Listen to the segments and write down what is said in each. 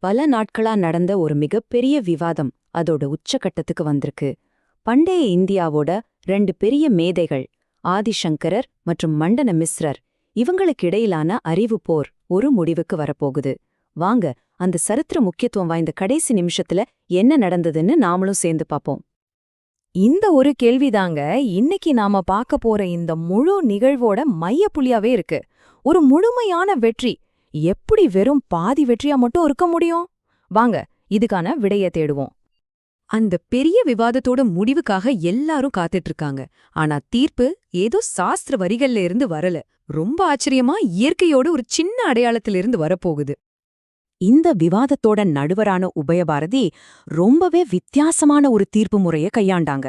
பல நாட்களா நடந்த ஒரு மிகப்பெரிய விவாதம் அதோட உச்சகட்டத்துக்கு வந்திருக்கு. பண்டைய இந்தியாவோட ரெண்டு பெரிய மேதைகள், ஆதிசங்கரர் மற்றும் மண்டன மிஸ்ரர், இவங்களுக்கிடையிலான அறிவு போர் ஒரு முடிவுக்கு வரப்போகுது. வாங்க அந்த சரித்திர முக்கியத்துவம் வாய்ந்த கடைசி நிமிஷத்துல என்ன நடந்ததுன்னு நாமளும் சேர்ந்து பாப்போம். இந்த ஒரு கேள்விதாங்க இன்னைக்கு நாம பார்க்க போற இந்த முழு நிகழ்வோட மையப்புள்ளியாவே இருக்கு. ஒரு முழுமையான வெற்றி எப்படி வெறும் பாதி வெற்றியா மட்டும் இருக்க முடியும்? வாங்க இதுக்கான விடைய தேடுவோம். அந்த பெரிய விவாதத்தோட முடிவுக்காக எல்லாரும் காத்துட்டு இருக்காங்க. ஆனா தீர்ப்பு ஏதோ சாஸ்திர வரிகள்ல இருந்து வரல. ரொம்ப ஆச்சரியமா இயற்கையோட ஒரு சின்ன அடையாளத்திலிருந்து வரப்போகுது. இந்த விவாதத்தோட நடுவரான உபயபாரதி ரொம்பவே வித்தியாசமான ஒரு தீர்ப்பு முறைய கையாண்டாங்க.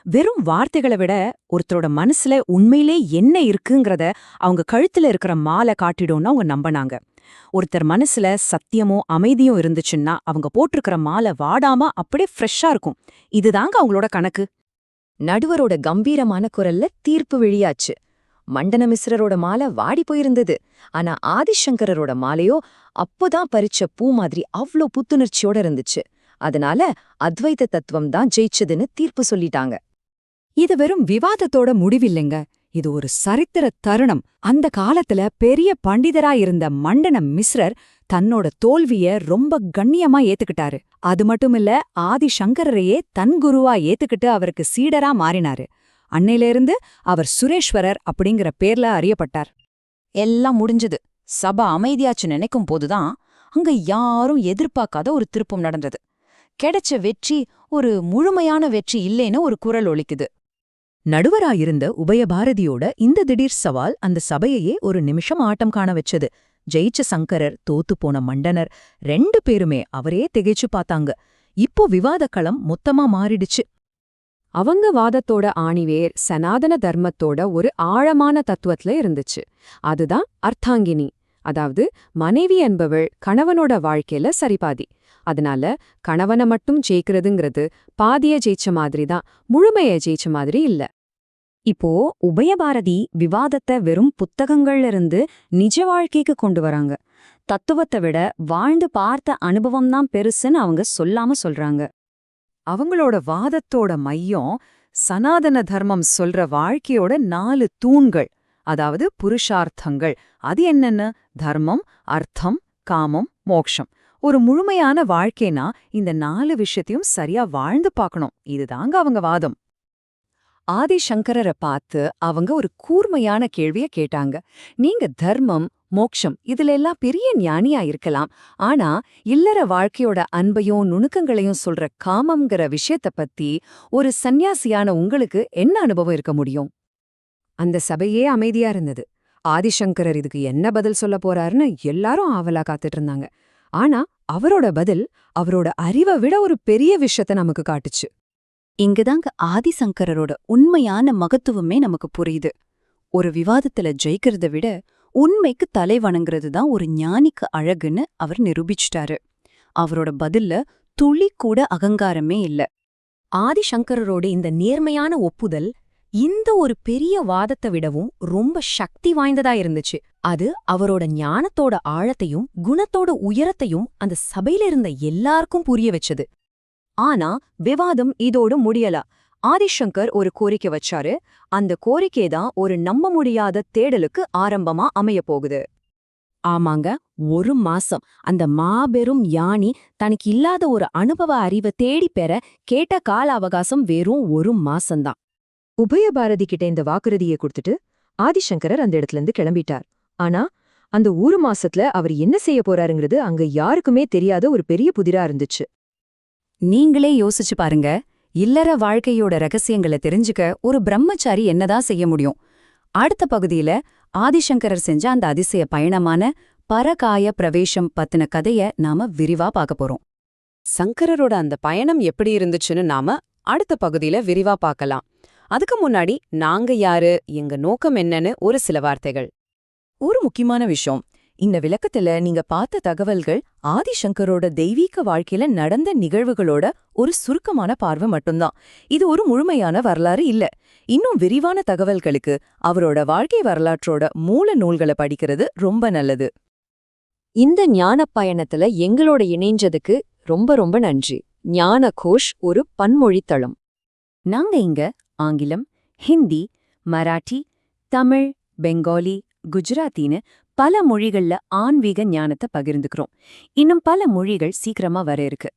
வெறும் வார்த்தைகளை விட ஒருத்தரோட மனசுல உண்மையிலே என்ன இருக்குங்கிறத அவங்க கழுத்துல இருக்கிற மாலை காட்டிடும்னு அவங்க நம்பினாங்க. ஒருத்தர் மனசுல சத்தியமோ அமைதியும் இருந்துச்சுன்னா அவங்க போட்டிருக்கிற மாலை வாடாம அப்படியே ஃப்ரெஷ்ஷா இருக்கும். இதுதாங்க அவங்களோட கணக்கு. நடுவரோட கம்பீரமான குரல்ல தீர்ப்பு வெளியாச்சு. மண்டன மிஸ்ரரோட மாலை வாடி போயிருந்தது. ஆனா ஆதிசங்கரோட மாலையோ அப்போதான் பறிச்ச பூ மாதிரி அவ்ளோ புத்துணர்ச்சியோட இருந்துச்சு. அதனால அத்வைத தத்துவம் தான் ஜெயிச்சதுன்னு தீர்ப்பு சொல்லிட்டாங்க. இது வெறும் விவாதத்தோட முடிவில்லைங்க. இது ஒரு சரித்திர தருணம். அந்த காலத்துல பெரிய பண்டிதரா இருந்த மண்டன மிஸ்ரர் தன்னோட தோல்விய ரொம்ப கண்ணியமா ஏத்துக்கிட்டாரு. அது மட்டுமில்ல, ஆதிசங்கரையே தன் குருவா ஏத்துக்கிட்டு அவருக்கு சீடரா மாறினாரு. அன்னையிலிருந்து அவர் சுரேஸ்வரர் அப்படிங்கிற பேர்ல அறியப்பட்டார். எல்லாம் முடிஞ்சது. சபை அமைதியாச்சு நினைக்கும் போதுதான் அங்க யாரும் எதிர்பார்க்காத ஒரு திருப்பம் நடந்தது. கிடைச்ச வெற்றி ஒரு முழுமையான வெற்றி இல்லைன்னு ஒரு குரல் ஒலிக்குது. நடுவராயிருந்த உபயபாரதியோட இந்த திடீர் சவால் அந்த சபையையே ஒரு நிமிஷம் ஆட்டம் காண வச்சது. ஜெயிச்ச சங்கரர், தோத்துப்போன மண்டனர், ரெண்டு பேருமே அவரே திகைச்சு பார்த்தாங்க. இப்போ விவாதக்களம் மொத்தமா மாறிடுச்சு. அவங்க வாதத்தோட ஆணிவேர் சனாதன தர்மத்தோட ஒரு ஆழமான தத்துவத்துல இருந்துச்சு. அதுதான் அர்த்தாங்கினி. அதாவது மனைவி என்பவள் கணவனோட வாழ்க்கையில சரிபாதி. அதனால கணவனை மட்டும் ஜெயிக்கிறதுங்கிறது பாதிய ஜெயிச்ச மாதிரிதான், முழுமைய ஜெயிச்ச மாதிரி இல்ல. இப்போ உபயபாரதி விவாதத்தை வெறும் புத்தகங்கள்ல இருந்து நிஜ வாழ்க்கைக்கு கொண்டு வராங்க. தத்துவத்தை விட வாழ்ந்து பார்த்த அனுபவம்தான் பெருசுன்னு அவங்க சொல்லாம சொல்றாங்க. அவங்களோட வாதத்தோட மையம் சனாதன தர்மம் சொல்ற வாழ்க்கையோட 4 தூண்கள், அதாவது புருஷார்த்தங்கள். அது என்னன்னு? தர்மம், அர்த்தம், காமம், மோக்ஷம். ஒரு முழுமையான வாழ்க்கைனா இந்த 4 விஷயத்தையும் சரியா வாழ்ந்து பார்க்கணும். இதுதாங்க அவங்க வாதம். ஆதிசங்கரரை பார்த்து அவங்க ஒரு கூர்மையான கேள்விய கேட்டாங்க. நீங்க தர்மம், மோக்ஷம் இதுல எல்லாம் பெரிய ஞானியா இருக்கலாம். ஆனா இல்லற வாழ்க்கையோட அன்பையும் நுணுக்கங்களையும் சொல்ற காமம்ங்கிற விஷயத்த பத்தி ஒரு சந்நியாசியான உங்களுக்கு என்ன அனுபவம் இருக்க முடியும்? அந்த சபையே அமைதியா இருந்தது. ஆதிசங்கரர் இதுக்கு என்ன பதில் சொல்ல போறாருன்னு எல்லாரும் ஆவலா காத்துட்டு இருந்தாங்க. ஆனா அவரோட பதில் அவரோட அறிவை விட ஒரு பெரிய விஷயத்த நமக்கு காட்டுச்சு. இங்குதாங்க ஆதிசங்கரோட உண்மையான மகத்துவமே நமக்கு புரியுது. ஒரு விவாதத்துல ஜெயிக்கிறத விட உண்மைக்கு தலை வணங்குறது தான் ஒரு ஞானிக்கு அழகுன்னு அவர் நிரூபிச்சிட்டாரு. அவரோட பதில்ல துளி கூட அகங்காரமே இல்ல. ஆதிசங்கரோட இந்த நேர்மையான ஒப்புதல் இந்த ஒரு பெரிய வாதத்தை விடவும் ரொம்ப சக்தி வாய்ந்ததா இருந்துச்சு. அது அவரோட ஞானத்தோட ஆழத்தையும் குணத்தோட உயரத்தையும் அந்த சபையில இருந்த எல்லாருக்கும் புரிய வச்சது. ஆனா விவாதம் இதோடு முடியல. ஆதிசங்கர் ஒரு கோரிக்கை வச்சாரு. அந்த கோரிக்கைதான் ஒரு நம்ப முடியாத தேடலுக்கு ஆரம்பமா அமையப் போகுது. ஆமாங்க, 1 மாசம் அந்த மாபெரும் ஞானி தனக்கு இல்லாத ஒரு அனுபவ அறிவை தேடிப் பெற கேட்ட கால அவகாசம் வெறும் 1 மாசம்தான். உபயபாரதி கிட்ட இந்த வாக்குறுதியை கொடுத்துட்டு ஆதிசங்கரர் அந்த இடத்துல இருந்து கிளம்பிட்டார். ஆனா அந்த 1 மாசத்துல அவர் என்ன செய்ய போறாருங்கிறது அங்க யாருக்குமே தெரியாத ஒரு பெரிய புதிரா இருந்துச்சு. நீங்களே யோசிச்சு பாருங்க. இல்லற வாழ்க்கையோட ரகசியங்களை தெரிஞ்சுக்க ஒரு பிரம்மச்சாரி என்னதான் செய்ய முடியும்? அடுத்த பகுதியில ஆதிசங்கரர் செஞ்ச அந்த அதிசய பயணமான பரகாய பிரவேசம் பத்தின கதைய நாம விரிவா பார்க்க போறோம். சங்கரரோட அந்த பயணம் எப்படி இருந்துச்சுன்னு நாம அடுத்த பகுதியில விரிவா பார்க்கலாம். அதுக்கு முன்னாடி நாங்க யாரு, எங்க நோக்கம் என்னன்னு ஒரு சில வார்த்தைகள். ஒரு முக்கியமான விஷயம், இந்த விளக்கத்துல நீங்க பார்த்த தகவல்கள் ஆதிசங்கரோட தெய்வீக வாழ்க்கையில நடந்த நிகழ்வுகளோட ஒரு சுருக்கமான பார்வை மட்டும்தான். இது ஒரு முழுமையான வரலாறு இல்ல. இன்னும் விரிவான தகவல்களுக்கு அவரோட வாழ்க்கை வரலாற்றோட மூல நூல்களை படிக்கிறது ரொம்ப நல்லது. இந்த ஞான பயணத்துல எங்களோட இணைஞ்சதுக்கு ரொம்ப ரொம்ப நன்றி. ஞான கோஷ் ஒரு பன்மொழித்தளம். நாங்க இங்க ஆங்கிலம், ஹிந்தி, மராட்டி, தமிழ், பெங்காலி, குஜராத்தின்னு பல மொழிகள்ல ஆன்மீக ஞானத்தை பகிர்ந்துக்கிறோம். இன்னும் பல மொழிகள் சீக்கிரமா வர இருக்கு.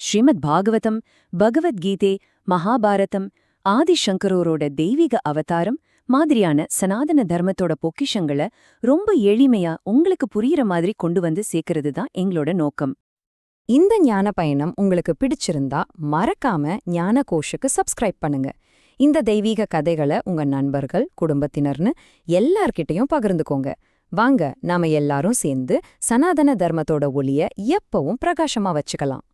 ஸ்ரீமத் பாகவதம், பகவத்கீதை, மகாபாரதம், ஆதிசங்கரோட தெய்வீக அவதாரம் மாதிரியான சனாதன தர்மத்தோட பொக்கிஷங்களை ரொம்ப எளிமையா உங்களுக்கு புரியுற மாதிரி கொண்டு வந்து சேர்க்கறது தான் எங்களோட நோக்கம். இந்த ஞான பயணம் உங்களுக்கு பிடிச்சிருந்தா மறக்காம ஞான கோஷுக்கு சப்ஸ்கிரைப் பண்ணுங்க. இந்த தெய்வீக கதைகளை உங்க நண்பர்கள், குடும்பத்தினர்னு எல்லார்கிட்டயும் பகிர்ந்துக்கோங்க. வாங்க நாம எல்லாரும் சேர்ந்து சனாதன தர்மத்தோட ஒளிய எப்பவும் பிரகாசமா வச்சுக்கலாம்.